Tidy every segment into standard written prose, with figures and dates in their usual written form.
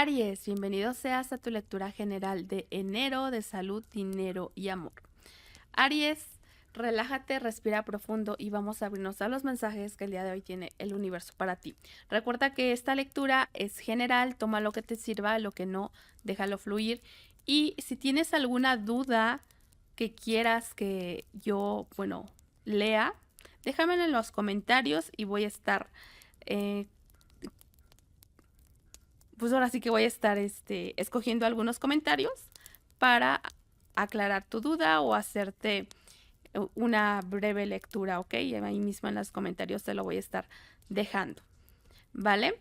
Aries, bienvenido seas a tu lectura general de enero de salud, dinero y amor. Aries, relájate, respira profundo y vamos a abrirnos a los mensajes que el día de hoy tiene el universo para ti. Recuerda que esta lectura es general, toma lo que te sirva, lo que no, déjalo fluir. Y si tienes alguna duda que quieras que yo, lea, déjamelo en los comentarios y voy a estar eh, pues ahora sí que voy a estar escogiendo algunos comentarios para aclarar tu duda o hacerte una breve lectura, ¿ok? Y ahí mismo en los comentarios te lo voy a estar dejando, ¿vale?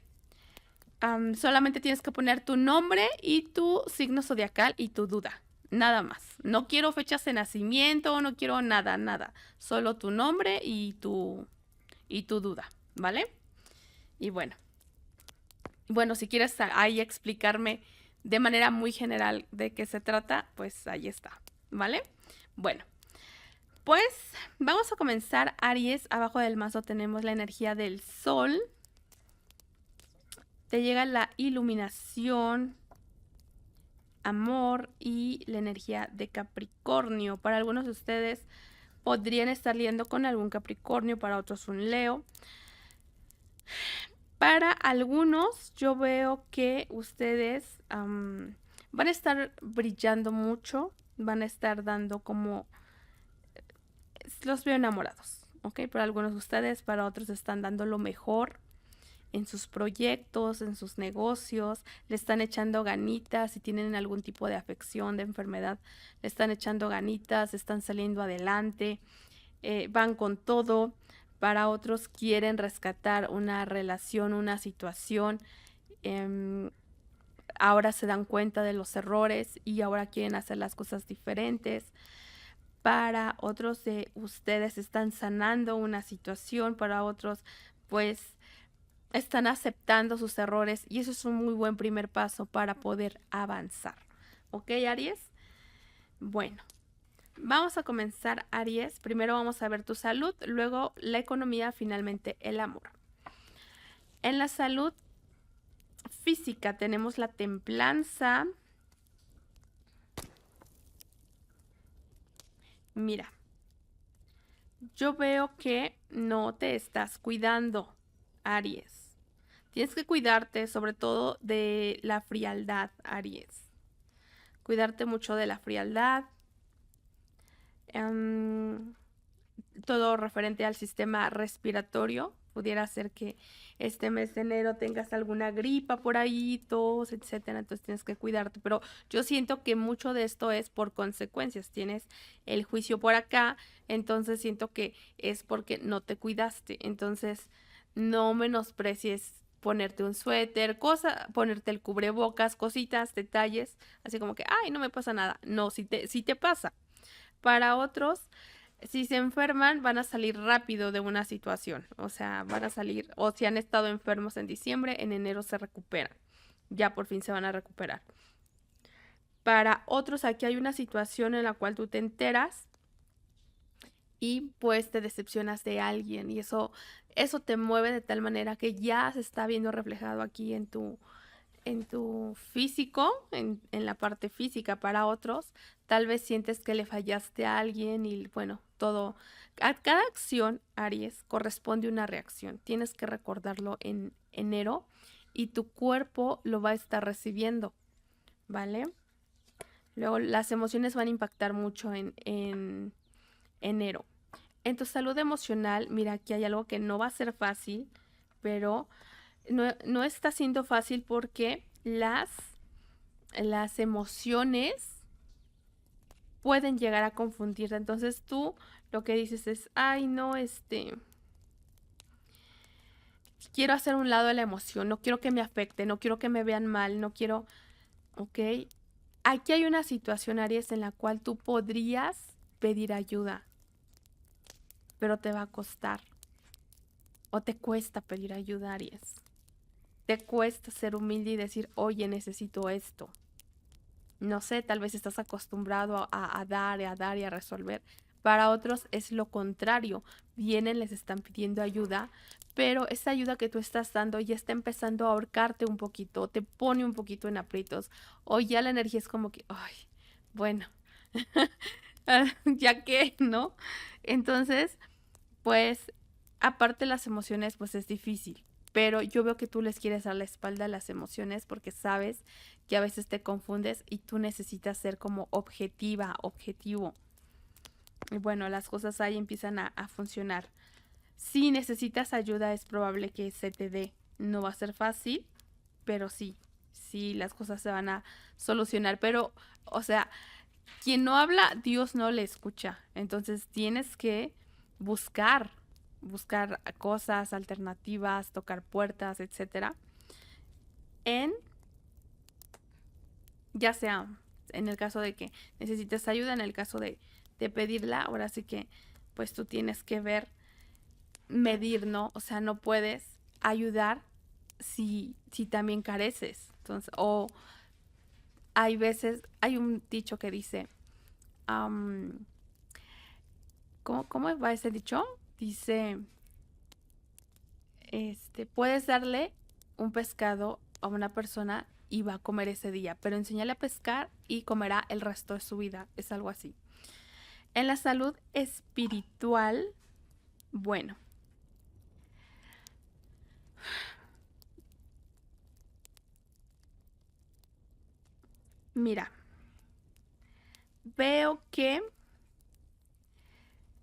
Solamente tienes que poner tu nombre y tu signo zodiacal y tu duda, nada más. No quiero fechas de nacimiento, no quiero nada, nada. Solo tu nombre y tu duda, ¿vale? Y bueno, si quieres ahí explicarme de manera muy general de qué se trata, pues ahí está, ¿vale? Bueno, pues vamos a comenzar, Aries. Abajo del mazo tenemos la energía del sol. Te llega la iluminación, amor y la energía de Capricornio. Para algunos de ustedes podrían estar lidiando con algún Capricornio, para otros un Leo. Para algunos yo veo que ustedes van a estar brillando mucho, van a estar dando como, los veo enamorados, ¿ok? Para algunos de ustedes, para otros están dando lo mejor en sus proyectos, en sus negocios, le están echando ganitas, si tienen algún tipo de afección, de enfermedad, le están echando ganitas, están saliendo adelante, van con todo. Para otros quieren rescatar una relación, una situación. Ahora se dan cuenta de los errores y ahora quieren hacer las cosas diferentes. Para otros de ustedes están sanando una situación, para otros pues están aceptando sus errores y eso es un muy buen primer paso para poder avanzar. ¿Ok, Aries? Bueno. Vamos a comenzar, Aries. Primero vamos a ver tu salud, luego la economía, finalmente el amor. En la salud física tenemos la templanza. Mira, yo veo que no te estás cuidando, Aries. Tienes que cuidarte sobre todo de la frialdad, Aries. Cuidarte mucho de la frialdad. Todo referente al sistema respiratorio. Pudiera ser que este mes de enero tengas alguna gripa por ahí, tos, etcétera. Entonces tienes que cuidarte. Pero yo siento que mucho de esto es por consecuencias. Tienes el juicio por acá, entonces siento que es porque no te cuidaste. Entonces no menosprecies ponerte un suéter, ponerte el cubrebocas, cositas, detalles, así como que, ay, no me pasa nada. No, si te pasa. Para otros, si se enferman, van a salir rápido de una situación. O sea, van a salir, o si han estado enfermos en diciembre, en enero se recuperan. Ya por fin se van a recuperar. Para otros, aquí hay una situación en la cual tú te enteras y pues te decepcionas de alguien. Y eso te mueve de tal manera que ya se está viendo reflejado aquí en tu físico, en la parte física. Para otros, tal vez sientes que le fallaste a alguien y bueno, todo. A cada acción, Aries, corresponde una reacción. Tienes que recordarlo en enero y tu cuerpo lo va a estar recibiendo, ¿vale? Luego las emociones van a impactar mucho en enero. En tu salud emocional, mira, aquí hay algo que no va a ser fácil, pero no está siendo fácil porque las emociones pueden llegar a confundirte. Entonces tú lo que dices es, ay, no, quiero hacer un lado de la emoción, no quiero que me afecte, no quiero que me vean mal, no quiero, ¿ok? Aquí hay una situación, Aries, en la cual tú podrías pedir ayuda, pero te va a costar. O te cuesta pedir ayuda, Aries. Te cuesta ser humilde y decir, oye, necesito esto. No sé, tal vez estás acostumbrado a dar y a dar y a resolver, Para otros es lo contrario, vienen, les están pidiendo ayuda, pero esa ayuda que tú estás dando ya está empezando a ahorcarte un poquito, te pone un poquito en aprietos, o ya la energía es como que, ay, bueno, ya que, ¿no? Entonces, pues, aparte las emociones, pues es difícil, pero yo veo que tú les quieres dar la espalda a las emociones porque sabes que a veces te confundes y tú necesitas ser como objetiva, objetivo. Y bueno, las cosas ahí empiezan a funcionar. Si necesitas ayuda, es probable que se te dé. No va a ser fácil, pero sí, las cosas se van a solucionar. Pero, o sea, quien no habla, Dios no le escucha. Entonces tienes que buscar, buscar cosas, alternativas, tocar puertas, etcétera. En, ya sea en el caso de que necesites ayuda, en el caso de pedirla, ahora sí que, pues tú tienes que ver, medir, ¿no? O sea, no puedes ayudar si también careces. Entonces, o hay veces, hay un dicho que dice, um, ¿cómo va ese dicho? Dice, puedes darle un pescado a una persona y va a comer ese día, pero enséñale a pescar y comerá el resto de su vida. Es algo así. En la salud espiritual, bueno, mira, veo que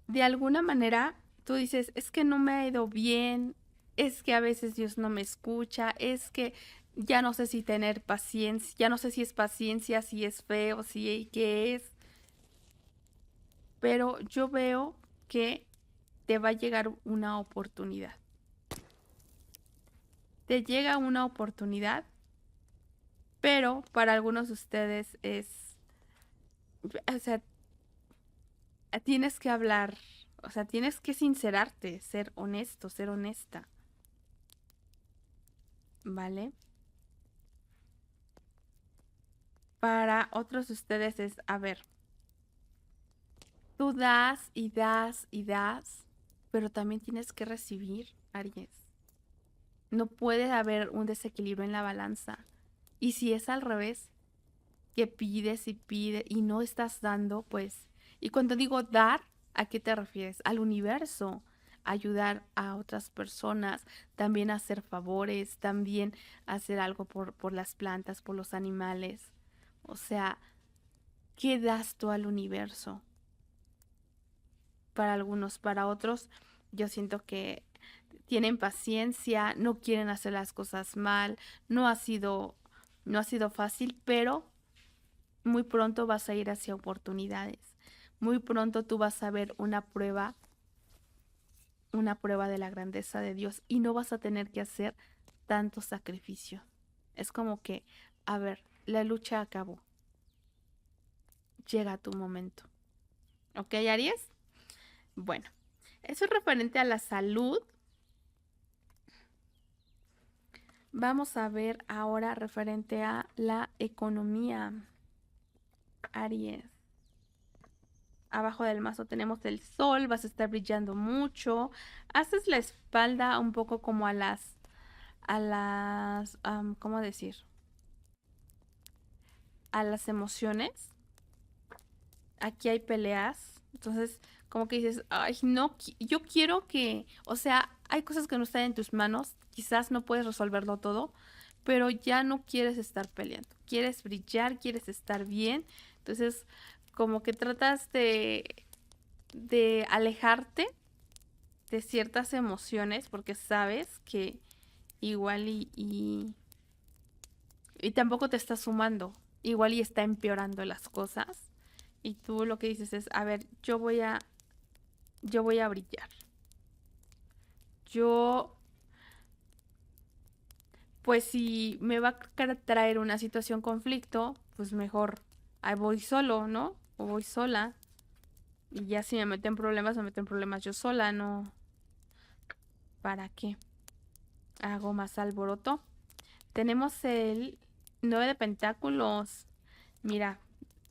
de alguna manera tú dices, es que no me ha ido bien, es que a veces Dios no me escucha, es que ya no sé si tener paciencia, ya no sé si es paciencia, si es feo, si qué es, pero yo veo que te va a llegar una oportunidad. Te llega una oportunidad, pero para algunos de ustedes es, o sea, tienes que hablar, o sea, tienes que sincerarte, ser honesto, ser honesta, ¿vale? Para otros de ustedes es, a ver, tú das y das y das, pero también tienes que recibir, Aries. No puede haber un desequilibrio en la balanza. Y si es al revés, que pides y pides y no estás dando, pues, y cuando digo dar, ¿a qué te refieres? Al universo, ayudar a otras personas, también hacer favores, también hacer algo por las plantas, por los animales. O sea, ¿qué das tú al universo? Para algunos, para otros, yo siento que tienen paciencia, no quieren hacer las cosas mal, no ha sido fácil, pero muy pronto vas a ir hacia oportunidades. Muy pronto tú vas a ver una prueba de la grandeza de Dios y no vas a tener que hacer tanto sacrificio. Es como que, a ver, la lucha acabó. Llega tu momento. ¿Ok, Aries? Bueno, eso es referente a la salud. Vamos a ver ahora referente a la economía, Aries. Abajo del mazo tenemos el sol, vas a estar brillando mucho. Haces la espalda un poco como ¿cómo decir? A las emociones. Aquí hay peleas. Entonces, como que dices, ay, no, yo quiero que, o sea, hay cosas que no están en tus manos. Quizás no puedes resolverlo todo, pero ya no quieres estar peleando. Quieres brillar, quieres estar bien. Entonces, como que tratas de alejarte de ciertas emociones porque sabes que igual y tampoco te está sumando, igual y está empeorando las cosas y tú lo que dices es, a ver, yo voy a brillar. Yo, pues si me va a traer una situación conflicto, pues mejor ahí voy solo, ¿no? O voy sola. Y ya si me meten problemas, me meten problemas yo sola, ¿no? ¿Para qué? Hago más alboroto. Tenemos el 9 de pentáculos. Mira,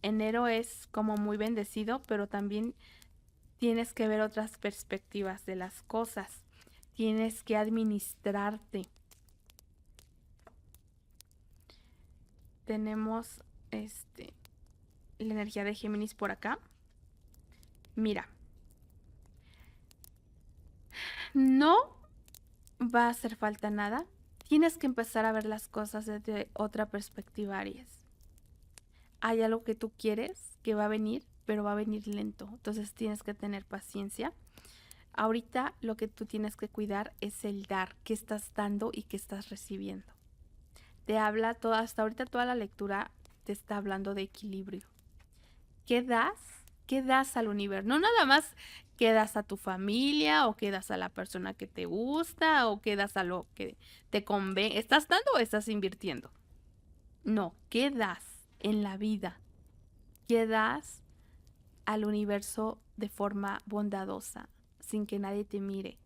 enero es como muy bendecido, pero también tienes que ver otras perspectivas de las cosas, tienes que administrarte. Tenemos la energía de Géminis por acá. Mira, no va a hacer falta nada. Tienes que empezar a ver las cosas desde otra perspectiva, Aries. Hay algo que tú quieres que va a venir, pero va a venir lento. Entonces tienes que tener paciencia. Ahorita lo que tú tienes que cuidar es el dar, qué estás dando y qué estás recibiendo. Te habla hasta ahorita toda la lectura te está hablando de equilibrio. ¿Qué das? ¿Qué das al universo? No nada más qué das a tu familia o qué das a la persona que te gusta o qué das a lo que te conviene. ¿Estás dando o estás invirtiendo? No, ¿qué das en la vida? ¿Qué das al universo de forma bondadosa, sin que nadie te mire?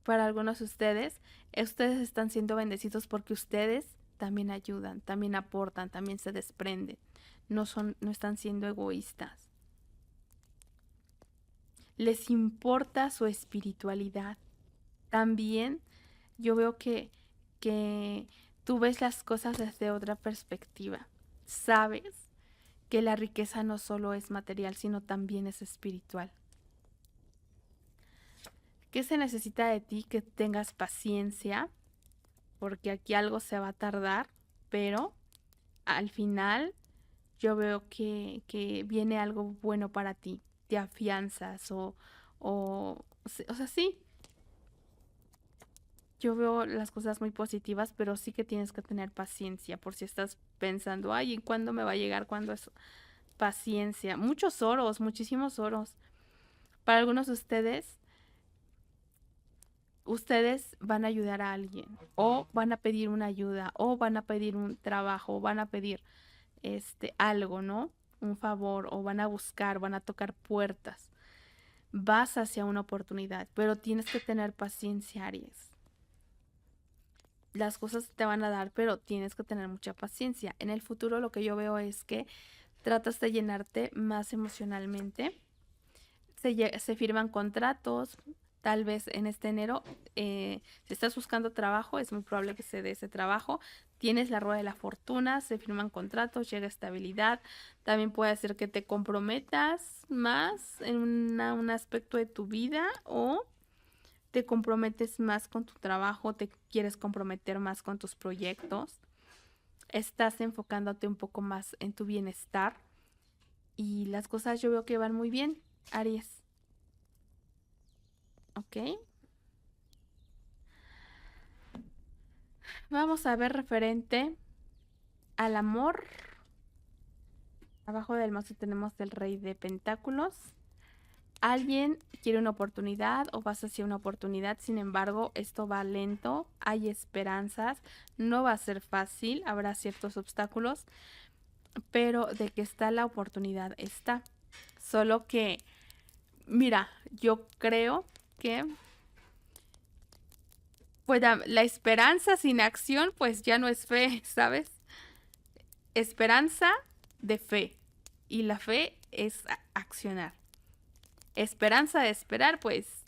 Para algunos de ustedes están siendo bendecidos porque ustedes también ayudan, también aportan, también se desprenden. No están siendo egoístas. Les importa su espiritualidad. También yo veo que tú ves las cosas desde otra perspectiva. Sabes que la riqueza no solo es material, sino también es espiritual. ¿Qué se necesita de ti? Que tengas paciencia, porque aquí algo se va a tardar, pero al final yo veo que viene algo bueno para ti. Te afianzas o sea, sí. Yo veo las cosas muy positivas, pero sí que tienes que tener paciencia por si estás pensando, ay, ¿y cuándo me va a llegar? ¿Cuándo es? Paciencia. Muchos oros, muchísimos oros. Para algunos de ustedes van a ayudar a alguien o van a pedir una ayuda o van a pedir un trabajo o van a pedir algo, ¿no? Un favor o van a buscar, van a tocar puertas. Vas hacia una oportunidad, pero tienes que tener paciencia, Aries. Las cosas te van a dar, pero tienes que tener mucha paciencia. En el futuro lo que yo veo es que tratas de llenarte más emocionalmente. Se firman contratos, tal vez en este enero, si estás buscando trabajo, es muy probable que se dé ese trabajo. Tienes la rueda de la fortuna, se firman contratos, llega estabilidad. También puede ser que te comprometas más en un aspecto de tu vida o te comprometes más con tu trabajo, te quieres comprometer más con tus proyectos. Estás enfocándote un poco más en tu bienestar y las cosas yo veo que van muy bien, Aries. ¿Ok? Vamos a ver referente al amor. Abajo del mazo tenemos el Rey de Pentáculos. Alguien quiere una oportunidad o vas hacia una oportunidad, sin embargo, esto va lento, hay esperanzas, no va a ser fácil, habrá ciertos obstáculos, pero de que está la oportunidad está. Solo que, mira, yo creo que pues la esperanza sin acción pues ya no es fe, ¿sabes? Esperanza de fe y la fe es accionar. Esperanza de esperar, pues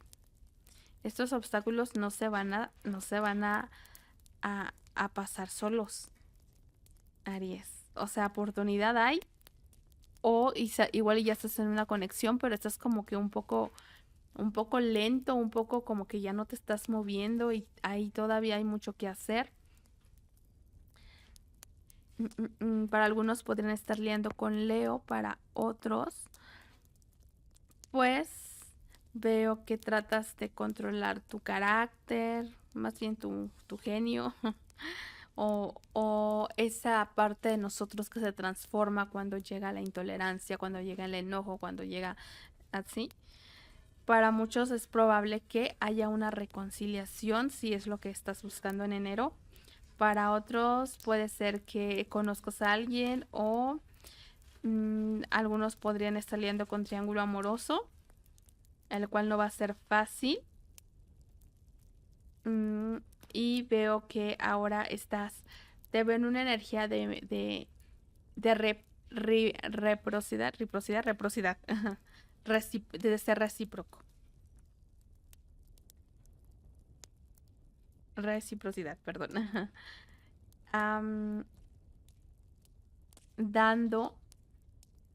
estos obstáculos no se van a pasar solos, Aries. O sea, oportunidad hay o igual ya estás en una conexión, pero estás como que un poco lento, un poco como que ya no te estás moviendo y ahí todavía hay mucho que hacer. Para algunos podrían estar liando con Leo, para otros pues veo que tratas de controlar tu carácter, más bien tu genio, o esa parte de nosotros que se transforma cuando llega la intolerancia, cuando llega el enojo, cuando llega así. Para muchos es probable que haya una reconciliación si es lo que estás buscando en enero. Para otros puede ser que conozcas a alguien o algunos podrían estar liando con triángulo amoroso, el cual no va a ser fácil. Y veo que ahora te veo en una energía de reciprocidad, ajá. De ser recíproco. Reciprocidad, perdón. Ajá. Am, dando,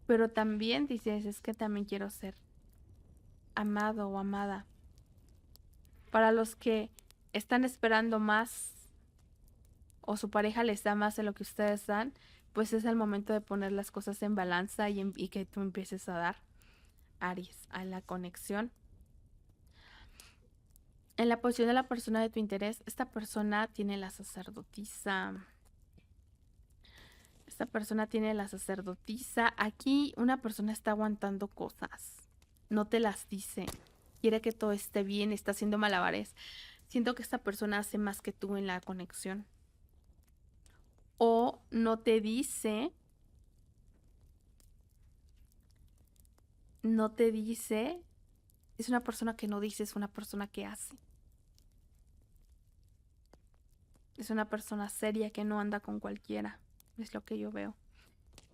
pero también dices, es que también quiero ser amado o amada. Para los que están esperando más o su pareja les da más de lo que ustedes dan, pues es el momento de poner las cosas en balanza y que tú empieces a dar, Aries, a la conexión. En la posición de la persona de tu interés, esta persona tiene la sacerdotisa. Esta persona tiene la sacerdotisa. Aquí una persona está aguantando cosas. No te las dice. Quiere que todo esté bien, está haciendo malabares. Siento que esta persona hace más que tú en la conexión. O no te dice. No te dice. Es una persona que no dice, es una persona que hace. Es una persona seria que no anda con cualquiera. Es lo que yo veo.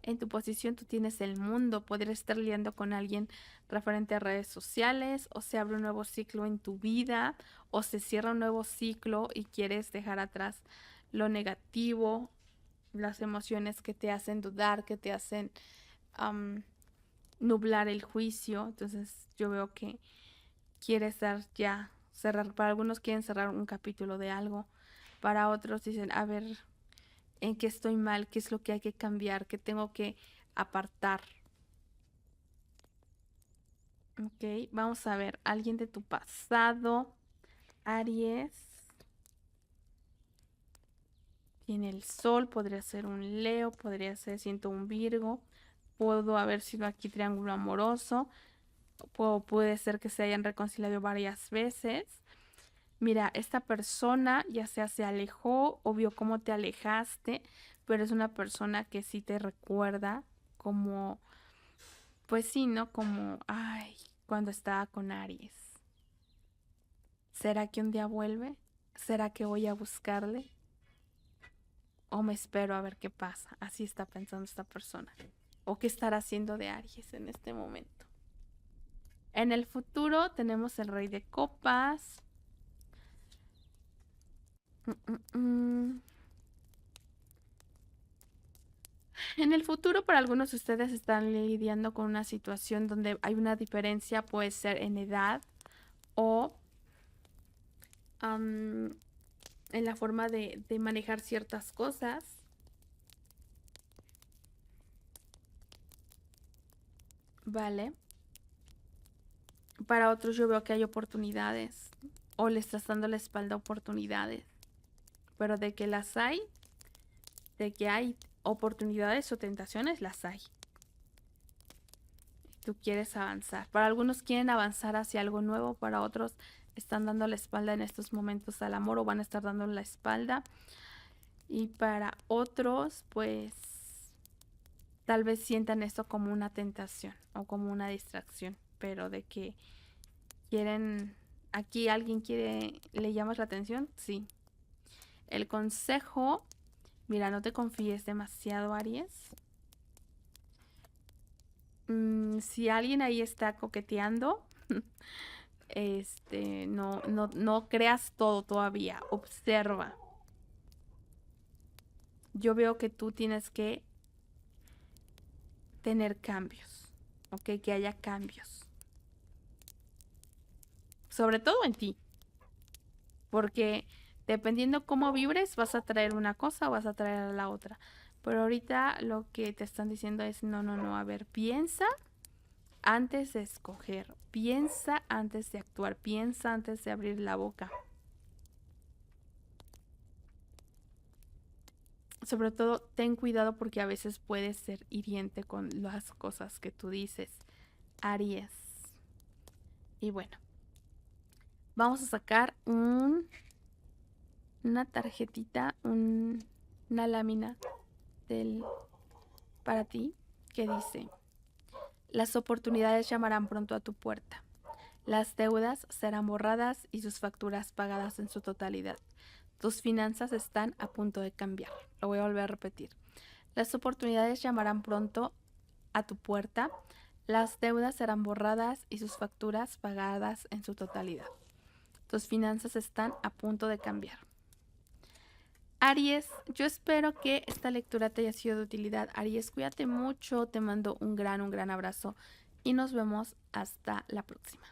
En tu posición tú tienes el mundo, podrías estar lidiando con alguien referente a redes sociales, o se abre un nuevo ciclo en tu vida, o se cierra un nuevo ciclo y quieres dejar atrás lo negativo, las emociones que te hacen dudar, que te hacen nublar el juicio. Entonces yo veo que quieres dar ya, cerrar, para algunos quieren cerrar un capítulo de algo, para otros dicen, a ver, ¿en qué estoy mal? ¿Qué es lo que hay que cambiar? ¿Qué tengo que apartar? Ok, vamos a ver, alguien de tu pasado, Aries, tiene el sol, podría ser un Leo, podría ser, siento un Virgo, pudo haber sido aquí triángulo amoroso, puede ser que se hayan reconciliado varias veces. Mira, esta persona ya sea se alejó o vio cómo te alejaste, pero es una persona que sí te recuerda como, pues sí, ¿no? Como, ay, cuando estaba con Aries. ¿Será que un día vuelve? ¿Será que voy a buscarle? ¿O me espero a ver qué pasa? Así está pensando esta persona. ¿O qué estará haciendo de Aries en este momento? En el futuro tenemos el Rey de Copas. En el futuro, para algunos de ustedes están lidiando con una situación donde hay una diferencia, puede ser en edad o en la forma de manejar ciertas cosas. Vale. Para otros yo veo que hay oportunidades o le estás dando la espalda a oportunidades. Pero de que las hay, de que hay oportunidades o tentaciones, las hay. Tú quieres avanzar. Para algunos quieren avanzar hacia algo nuevo, para otros están dando la espalda en estos momentos al amor o van a estar dando la espalda. Y para otros, pues tal vez sientan esto como una tentación o como una distracción, pero de que quieren, aquí alguien quiere, ¿le llamas la atención? Sí. El consejo, mira, no te confíes demasiado, Aries. Si alguien ahí está coqueteando, no creas todo todavía, observa. Yo veo que tú tienes que tener cambios, ¿ok? Que haya cambios. Sobre todo en ti, porque dependiendo cómo vibres, vas a traer una cosa o vas a traer a la otra. Pero ahorita lo que te están diciendo es, no, a ver, piensa antes de escoger, piensa antes de actuar, piensa antes de abrir la boca. Sobre todo, ten cuidado porque a veces puedes ser hiriente con las cosas que tú dices, Aries. Y bueno, vamos a sacar una tarjetita, una lámina para ti que dice, las oportunidades llamarán pronto a tu puerta. Las deudas serán borradas y sus facturas pagadas en su totalidad. Tus finanzas están a punto de cambiar. Lo voy a volver a repetir. Las oportunidades llamarán pronto a tu puerta. Las deudas serán borradas y sus facturas pagadas en su totalidad. Tus finanzas están a punto de cambiar. Aries, yo espero que esta lectura te haya sido de utilidad. Aries, cuídate mucho, te mando un gran abrazo y nos vemos hasta la próxima.